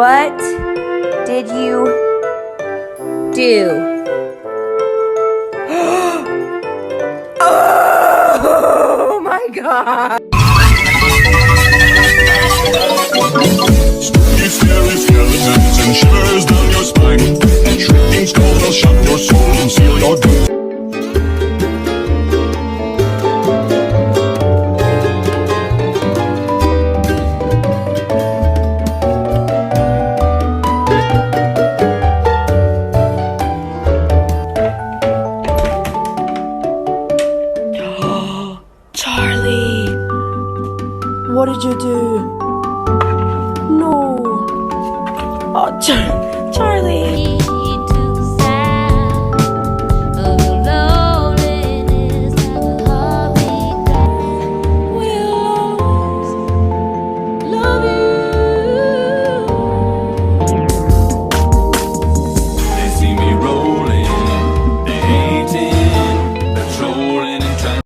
What did you do? Oh my god! Spooky, scary skeletons and shivers down your spine. Shrieking skulls will shock your soul and seal your doom. Charlie, what did you do? No. Oh, Charlie.